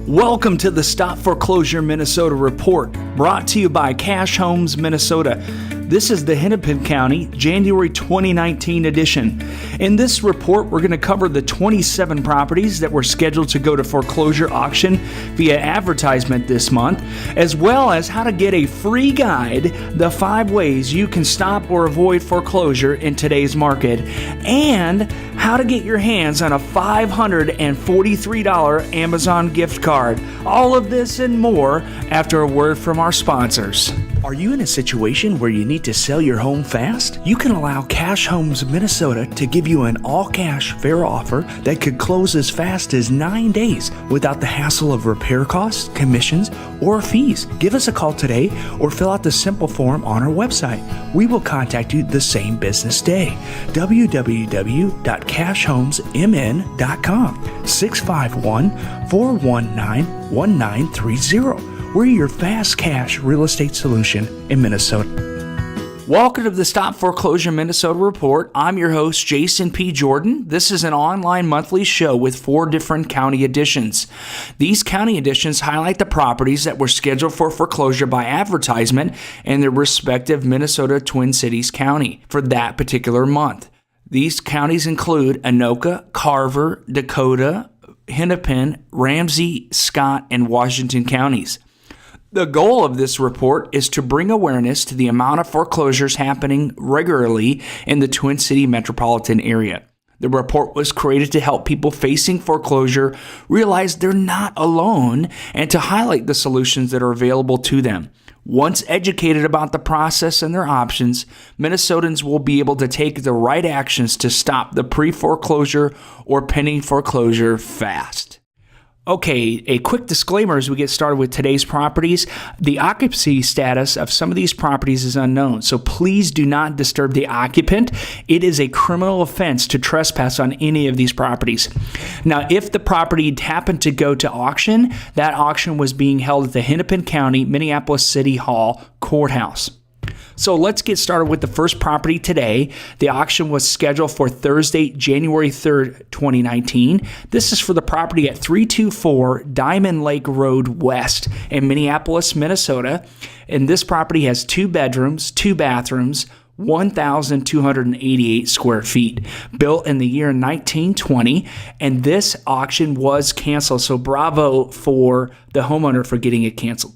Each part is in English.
Welcome to the Stop Foreclosure Minnesota Report, brought to you by Cash Homes Minnesota. This is the Hennepin County, January 2019 edition. In this report, we're going to cover the 27 properties that were scheduled to go to foreclosure auction via advertisement this month, as well as how to get a free guide, the 5 ways you can stop or avoid foreclosure in today's market, and how to get your hands on a $543 Amazon gift card. All of this and more after a word from our sponsors. Are you in a situation where you need to sell your home fast? You can allow Cash Homes Minnesota to give you an all-cash fair offer that could close as fast as 9 days without the hassle of repair costs, commissions, or fees. Give us a call today or fill out the simple form on our website. We will contact you the same business day. www.cashhomesmn.com 651-419-1930. We're your fast cash real estate solution in Minnesota. Welcome to the Stop Foreclosure Minnesota Report. I'm your host, Jason P. Jordan. This is an online monthly show with 4 different county editions. These county editions highlight the properties that were scheduled for foreclosure by advertisement in their respective Minnesota Twin Cities county for that particular month. These counties include Anoka, Carver, Dakota, Hennepin, Ramsey, Scott, and Washington counties. The goal of this report is to bring awareness to the amount of foreclosures happening regularly in the Twin City metropolitan area. The report was created to help people facing foreclosure realize they're not alone and to highlight the solutions that are available to them. Once educated about the process and their options, Minnesotans will be able to take the right actions to stop the pre-foreclosure or pending foreclosure fast. Okay, a quick disclaimer as we get started with today's properties. The occupancy status of some of these properties is unknown, so please do not disturb the occupant. It is a criminal offense to trespass on any of these properties. Now, if the property happened to go to auction, that auction was being held at the Hennepin County, Minneapolis City Hall Courthouse. So let's get started with the first property today. The auction was scheduled for Thursday, January 3rd, 2019. This is for the property at 324 Diamond Lake Road West in Minneapolis, Minnesota. And this property has 2 bedrooms, 2 bathrooms, 1,288 square feet, built in the year 1920, and this auction was canceled. So bravo for the homeowner for getting it canceled.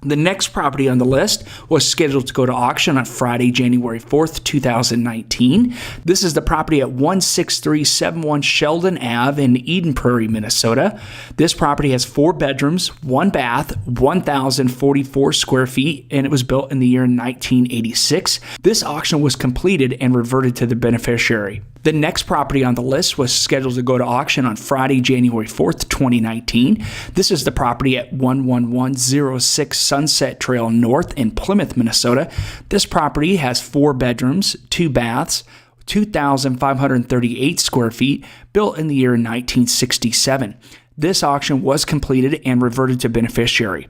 The next property on the list was scheduled to go to auction on Friday, January 4th, 2019. This is the property at 16371 Sheldon Ave in Eden Prairie, Minnesota. This property has 4 bedrooms, 1 bath, 1,044 square feet, and it was built in the year 1986. This auction was completed and reverted to the beneficiary. The next property on the list was scheduled to go to auction on Friday, January 4th, 2019. This is the property at 11106 Sunset Trail North in Plymouth, Minnesota. This property has 4 bedrooms, 2 baths, 2,538 square feet, built in the year 1967. This auction was completed and reverted to beneficiary.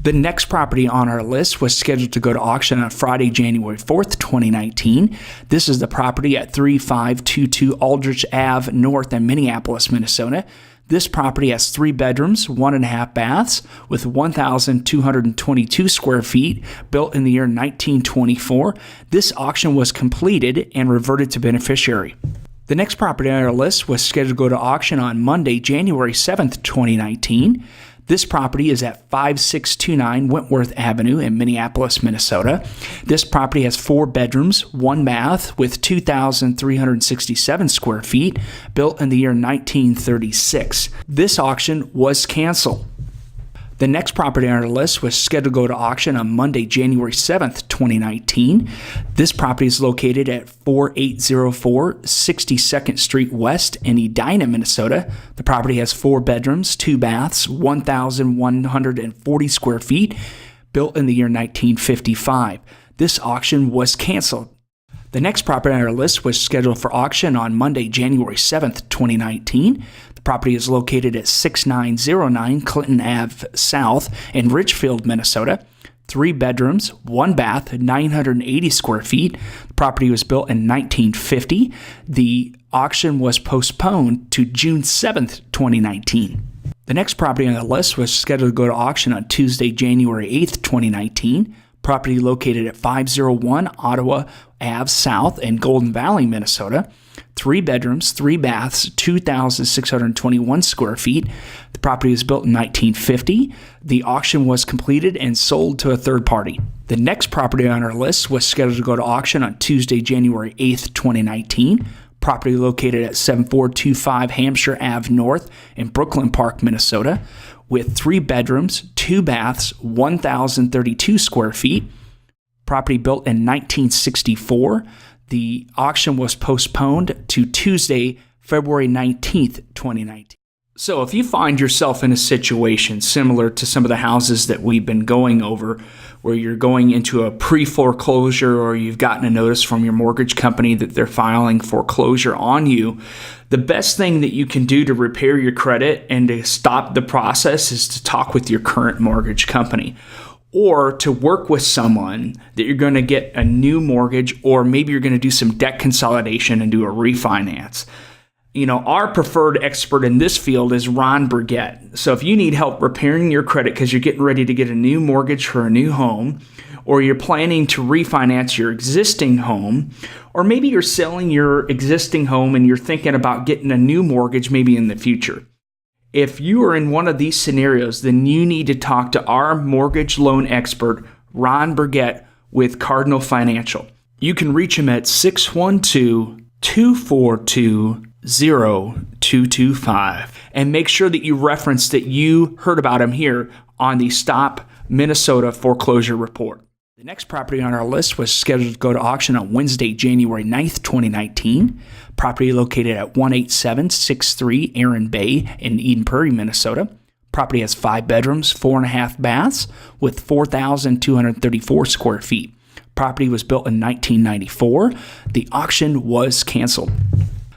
The next property on our list was scheduled to go to auction on Friday, January 4th, 2019. This is the property at 3522 Aldrich Ave North in Minneapolis, Minnesota. This property has 3 bedrooms, 1.5 baths, with 1,222 square feet, built in the year 1924. This auction was completed and reverted to beneficiary. The next property on our list was scheduled to go to auction on Monday, January 7th, 2019. This property is at 5629 Wentworth Avenue in Minneapolis, Minnesota. This property has 4 bedrooms, 1 bath, with 2,367 square feet, built in the year 1936. This auction was canceled. The next property on our list was scheduled to go to auction on Monday, January 7th, 2019. This property is located at 4804 62nd Street West in Edina, Minnesota. The property has 4 bedrooms, 2 baths, 1,140 square feet, built in the year 1955. This auction was canceled. The next property on our list was scheduled for auction on Monday, January 7th, 2019. The property is located at 6909 Clinton Ave South in Richfield, Minnesota. 3 bedrooms, 1 bath, 980 square feet. The property was built in 1950. The auction was postponed to June 7th, 2019. The next property on the list was scheduled to go to auction on Tuesday, January 8th, 2019. Property located at 501 Ottawa Ave South in Golden Valley, Minnesota. 3 bedrooms, 3 baths, 2,621 square feet. The property was built in 1950. The auction was completed and sold to a third party. The next property on our list was scheduled to go to auction on Tuesday, January 8th, 2019. Property located at 7425 Hampshire Ave North in Brooklyn Park, Minnesota, with 3 bedrooms, 2 baths, 1,032 square feet. Property built in 1964. The auction was postponed to Tuesday, February 19th, 2019. So if you find yourself in a situation similar to some of the houses that we've been going over, where you're going into a pre-foreclosure or you've gotten a notice from your mortgage company that they're filing foreclosure on you, the best thing that you can do to repair your credit and to stop the process is to talk with your current mortgage company, or to work with someone that you're going to get a new mortgage, or maybe you're going to do some debt consolidation and do a refinance. You know, our preferred expert in this field is Ron Burgett. So if you need help repairing your credit because you're getting ready to get a new mortgage for a new home, or you're planning to refinance your existing home, or maybe you're selling your existing home and you're thinking about getting a new mortgage maybe in the future. If you are in one of these scenarios, then you need to talk to our mortgage loan expert, Ron Burgett with Cardinal Financial. You can reach him at 612-242-0225, and make sure that you reference that you heard about him here on the Stop Minnesota Foreclosure Report. The next property on our list was scheduled to go to auction on Wednesday, January 9th, 2019. Property located at 18763 Aaron Bay in Eden Prairie, Minnesota. Property has 5 bedrooms, 4.5 baths with 4,234 square feet. Property was built in 1994. The auction was canceled.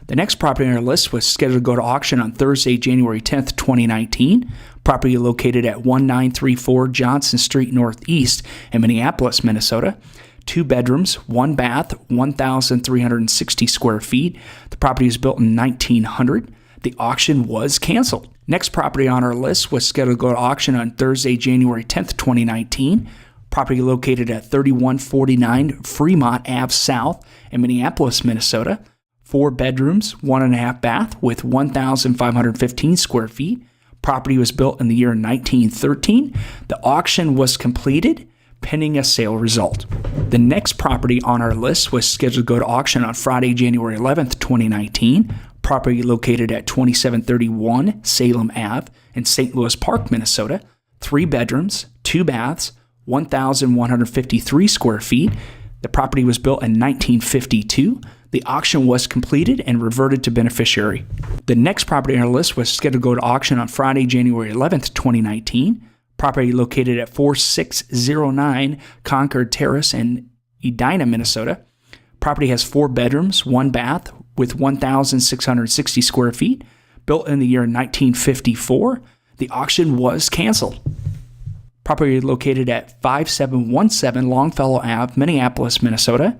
The next property on our list was scheduled to go to auction on Thursday, January 10th, 2019. Property located at 1934 Johnson Street Northeast in Minneapolis, Minnesota. 2 bedrooms, 1 bath, 1,360 square feet. The property was built in 1900. The auction was canceled. Next property on our list was scheduled to go to auction on Thursday, January 10th, 2019. Property located at 3149 Fremont Ave South in Minneapolis, Minnesota. 4 bedrooms, 1.5 bath with 1,515 square feet. Property was built in the year 1913. The auction was completed, pending a sale result. The next property on our list was scheduled to go to auction on Friday, January 11th, 2019. Property located at 2731 Salem Ave in St. Louis Park, Minnesota. 3 bedrooms, 2 baths, 1,153 square feet. The property was built in 1952. The auction was completed and reverted to beneficiary. The next property on our list was scheduled to go to auction on Friday, January 11th, 2019. Property located at 4609 Concord Terrace in Edina, Minnesota. Property has 4 bedrooms, 1 bath with 1,660 square feet. Built in the year 1954. The auction was canceled. Property located at 5717 Longfellow Ave, Minneapolis, Minnesota.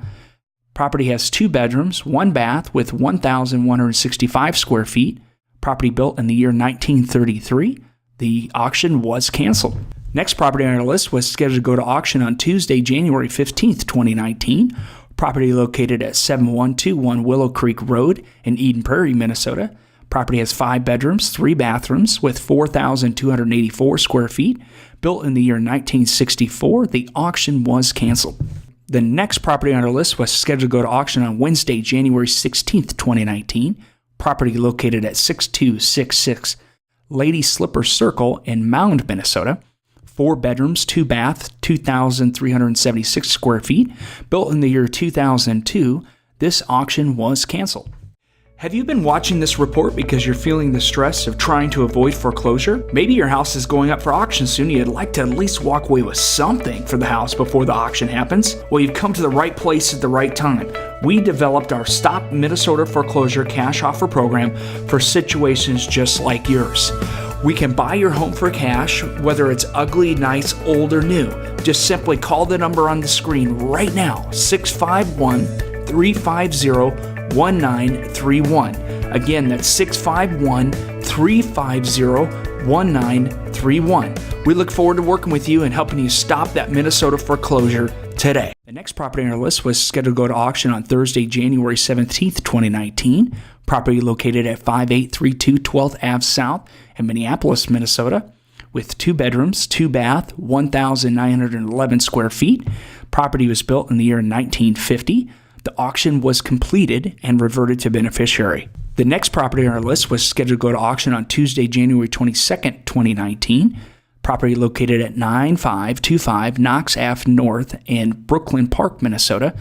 Property has 2 bedrooms, 1 bath with 1,165 square feet. Property built in the year 1933. The auction was canceled. Next property on our list was scheduled to go to auction on Tuesday, January 15th, 2019. Property located at 7121 Willow Creek Road in Eden Prairie, Minnesota. Property has 5 bedrooms, 3 bathrooms with 4,284 square feet. Built in the year 1964. The auction was canceled. The next property on our list was scheduled to go to auction on Wednesday, January 16th, 2019. Property located at 6266 Lady Slipper Circle in Mound, Minnesota. 4 bedrooms, 2 baths, 2,376 square feet. Built in the year 2002. This auction was canceled. Have you been watching this report because you're feeling the stress of trying to avoid foreclosure? Maybe your house is going up for auction soon and you'd like to at least walk away with something for the house before the auction happens? Well, you've come to the right place at the right time. We developed our Stop Minnesota Foreclosure Cash Offer Program for situations just like yours. We can buy your home for cash, whether it's ugly, nice, old, or new. Just simply call the number on the screen right now, 651-350-1931. Again, that's 651-350-1931. 1931. We look forward to working with you and helping you stop that Minnesota foreclosure today. The next property on our list was scheduled to go to auction on Thursday, January 17th, 2019. Property located at 5832 12th Ave South in Minneapolis, Minnesota, with 2 bedrooms, 2 bath, 1,911 square feet. Property was built in the year 1950. The auction was completed and reverted to beneficiary. The next property on our list was scheduled to go to auction on Tuesday, January 22nd, 2019. Property located at 9525 Knox Ave North in Brooklyn Park, Minnesota,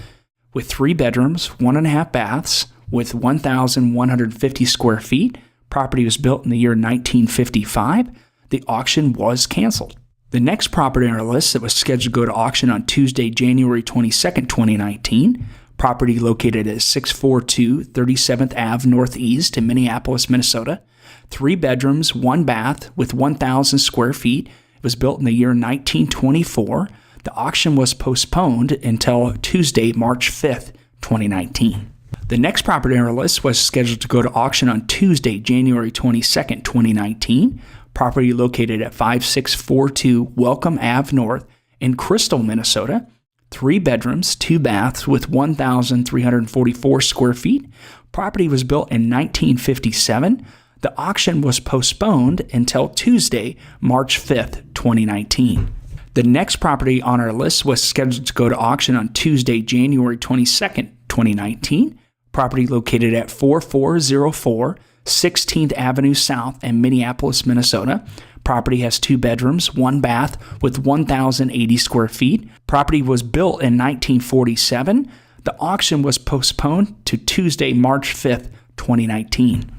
with 3 bedrooms, 1.5 baths, with 1,150 square feet. Property was built in the year 1955. The auction was canceled. The next property on our list that was scheduled to go to auction on Tuesday, January 22nd, 2019. Property located at 642 37th Ave Northeast in Minneapolis, Minnesota. 3 bedrooms, 1 bath with 1,000 square feet. It was built in the year 1924. The auction was postponed until Tuesday, March 5th, 2019. The next property on our list was scheduled to go to auction on Tuesday, January 22nd, 2019. Property located at 5642 Welcome Ave North in Crystal, Minnesota. 3 bedrooms, 2 baths with 1,344 square feet. Property was built in 1957. The auction was postponed until Tuesday, March 5th, 2019. The next property on our list was scheduled to go to auction on Tuesday, January 22nd, 2019. Property located at 4404 16th Avenue South in Minneapolis, Minnesota. Property has 2 bedrooms, 1 bath with 1,080 square feet. Property was built in 1947. The auction was postponed to Tuesday, March 5th, 2019.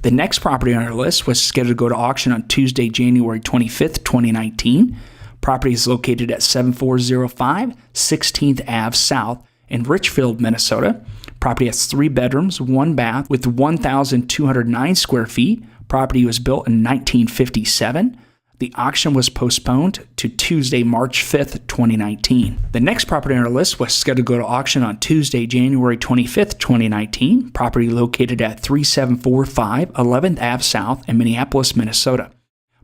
The next property on our list was scheduled to go to auction on Tuesday, January 25th, 2019. Property is located at 7405 16th Ave South in Richfield, Minnesota. Property has 3 bedrooms, 1 bath with 1,209 square feet. Property was built in 1957. The auction was postponed to Tuesday, March 5th, 2019. The next property on our list was scheduled to go to auction on Tuesday, January 25th, 2019. Property located at 3745 11th Ave South in Minneapolis, Minnesota.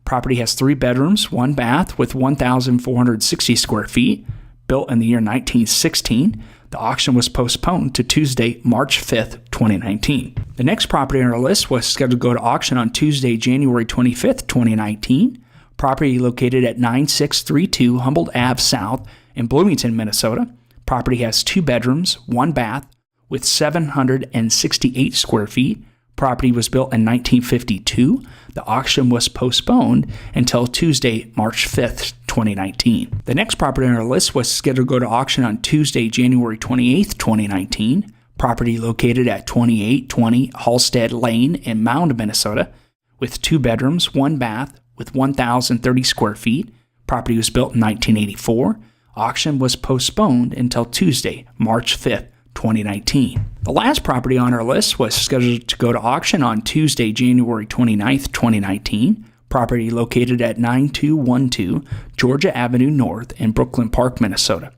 Property has 3 bedrooms, 1 bath with 1,460 square feet. Built in the year 1916. The auction was postponed to Tuesday, March 5th, 2019. The next property on our list was scheduled to go to auction on Tuesday, January 25th, 2019. Property located at 9632 Humboldt Ave South in Bloomington, Minnesota. Property has 2 bedrooms, 1 bath with 768 square feet. Property was built in 1952. The auction was postponed until Tuesday, March 5th, 2019. The next property on our list was scheduled to go to auction on Tuesday, January 28th, 2019. Property located at 2820 Halstead Lane in Mound, Minnesota, with 2 bedrooms, 1 bath with 1,030 square feet. Property was built in 1984. Auction was postponed until Tuesday, March 5th, 2019. The last property on our list was scheduled to go to auction on Tuesday, January 29th, 2019. Property located at 9212 Georgia Avenue North in Brooklyn Park, Minnesota.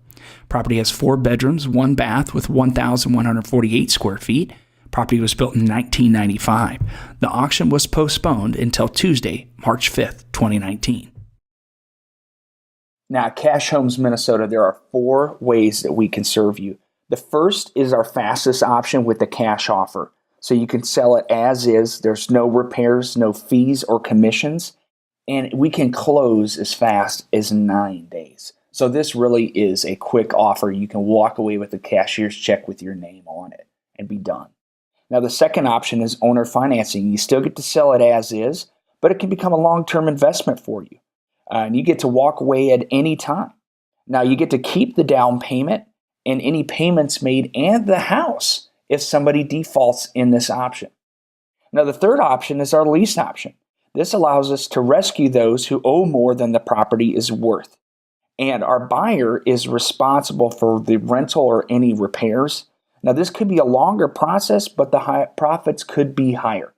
Property has 4 bedrooms, 1 bath with 1,148 square feet. Property was built in 1995. The auction was postponed until Tuesday, March 5th, 2019. Now, at Cash Homes Minnesota, there are 4 ways that we can serve you. The first is our fastest option with the cash offer. So you can sell it as is. There's no repairs, no fees or commissions, and we can close as fast as 9 days. So this really is a quick offer. You can walk away with a cashier's check with your name on it and be done. Now, the second option is owner financing. You still get to sell it as is, but it can become a long-term investment for you. And you get to walk away at any time. Now, you get to keep the down payment and any payments made and the house if somebody defaults in this option. Now, the third option is our lease option. This allows us to rescue those who owe more than the property is worth. And our buyer is responsible for the rental or any repairs. Now, this could be a longer process, but the profits could be higher.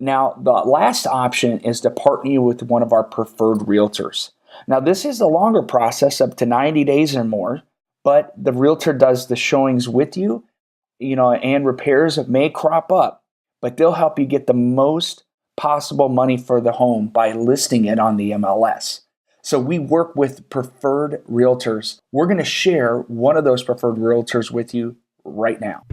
Now, the last option is to partner with one of our preferred realtors. Now, this is a longer process, up to 90 days or more, but the realtor does the showings with you, and repairs may crop up, but they'll help you get the most possible money for the home by listing it on the MLS. So we work with preferred realtors. We're going to share one of those preferred realtors with you right now.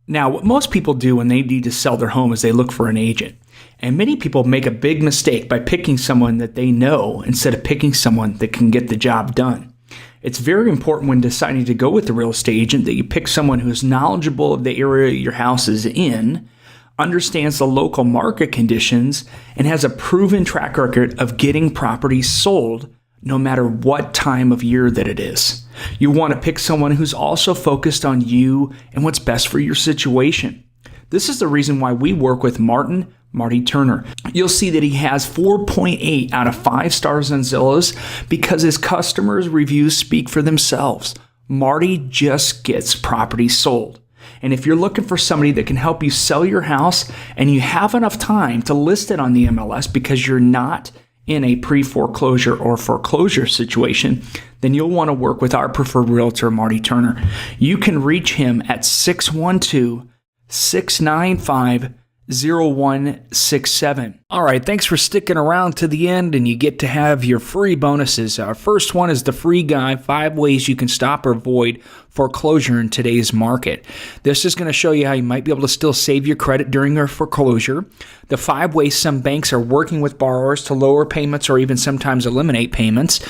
Now, what most people do when they need to sell their home is they look for an agent. And many people make a big mistake by picking someone that they know instead of picking someone that can get the job done. It's very important when deciding to go with a real estate agent that you pick someone who is knowledgeable of the area your house is in, understands the local market conditions, and has a proven track record of getting properties sold no matter what time of year that it is. You want to pick someone who's also focused on you and what's best for your situation. This is the reason why we work with Marty Turner. You'll see that he has 4.8 out of 5 stars on Zillow's because his customers' reviews speak for themselves. Marty just gets properties sold. And if you're looking for somebody that can help you sell your house and you have enough time to list it on the MLS because you're not in a pre-foreclosure or foreclosure situation, then you'll want to work with our preferred realtor, Marty Turner. You can reach him at 612-695-0167. All right, thanks for sticking around to the end, and you get to have your free bonuses. Our first one is the free guide, 5 ways you can stop or avoid foreclosure in today's market. This is going to show you how you might be able to still save your credit during a foreclosure, the 5 ways some banks are working with borrowers to lower payments or even sometimes eliminate payments,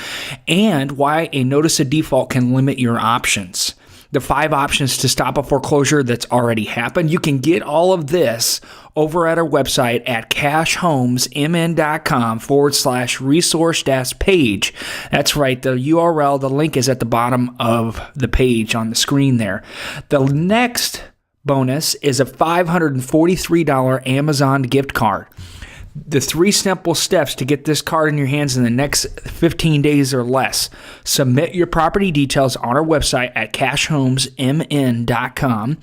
and why a notice of default can limit your options. The 5 options to stop a foreclosure that's already happened. You can get all of this over at our website at cashhomesmn.com/resource-page. That's right. The URL, the link is at the bottom of the page on the screen there. The next bonus is a $543 Amazon gift card. The 3 simple steps to get this card in your hands in the next 15 days or less. Submit your property details on our website at cashhomesmn.com.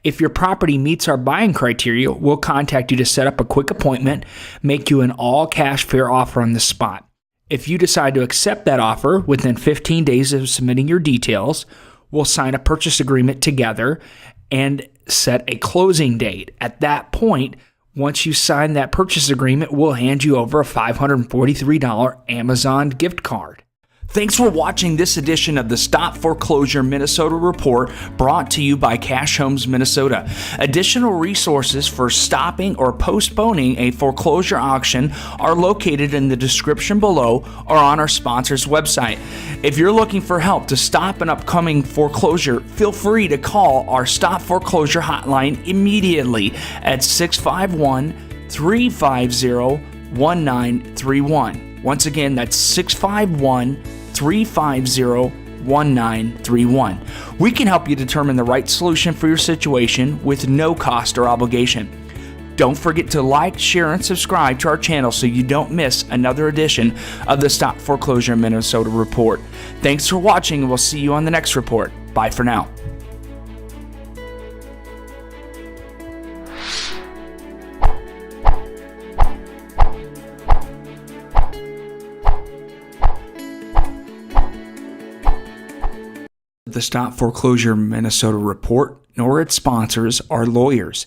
If your property meets our buying criteria, we'll contact you to set up a quick appointment, make you an all-cash fair offer on the spot. If you decide to accept that offer within 15 days of submitting your details, we'll sign a purchase agreement together and set a closing date. At that point, once you sign that purchase agreement, we'll hand you over a $543 Amazon gift card. Thanks for watching this edition of the Stop Foreclosure Minnesota Report, brought to you by Cash Homes Minnesota. Additional resources for stopping or postponing a foreclosure auction are located in the description below or on our sponsor's website. If you're looking for help to stop an upcoming foreclosure, feel free to call our Stop Foreclosure hotline immediately at 651-350-1931. Once again, that's 651-350-1931. We can help you determine the right solution for your situation with no cost or obligation. Don't forget to like, share, and subscribe to our channel so you don't miss another edition of the Stop Foreclosure Minnesota Report. Thanks for watching, and we'll see you on the next report. Bye for now. The Stop Foreclosure Minnesota Report nor its sponsors are lawyers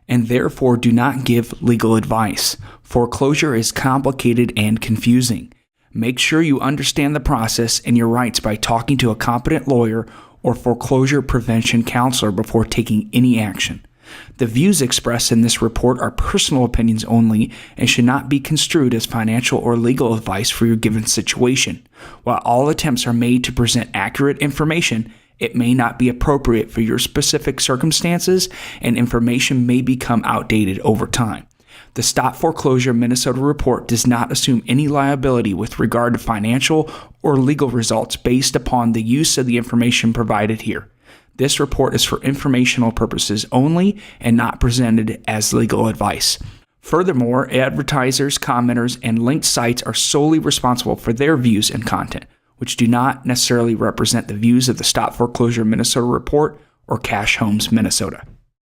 and therefore do not give legal advice. Foreclosure is complicated and confusing. Make sure you understand the process and your rights by talking to a competent lawyer or foreclosure prevention counselor before taking any action. The views expressed in this report are personal opinions only and should not be construed as financial or legal advice for your given situation. While all attempts are made to present accurate information, it may not be appropriate for your specific circumstances, and information may become outdated over time. The Stop Foreclosure Minnesota Report does not assume any liability with regard to financial or legal results based upon the use of the information provided here. This report is for informational purposes only and not presented as legal advice. Furthermore, advertisers, commenters, and linked sites are solely responsible for their views and content, which do not necessarily represent the views of the Stop Foreclosure Minnesota Report or Cash Homes Minnesota.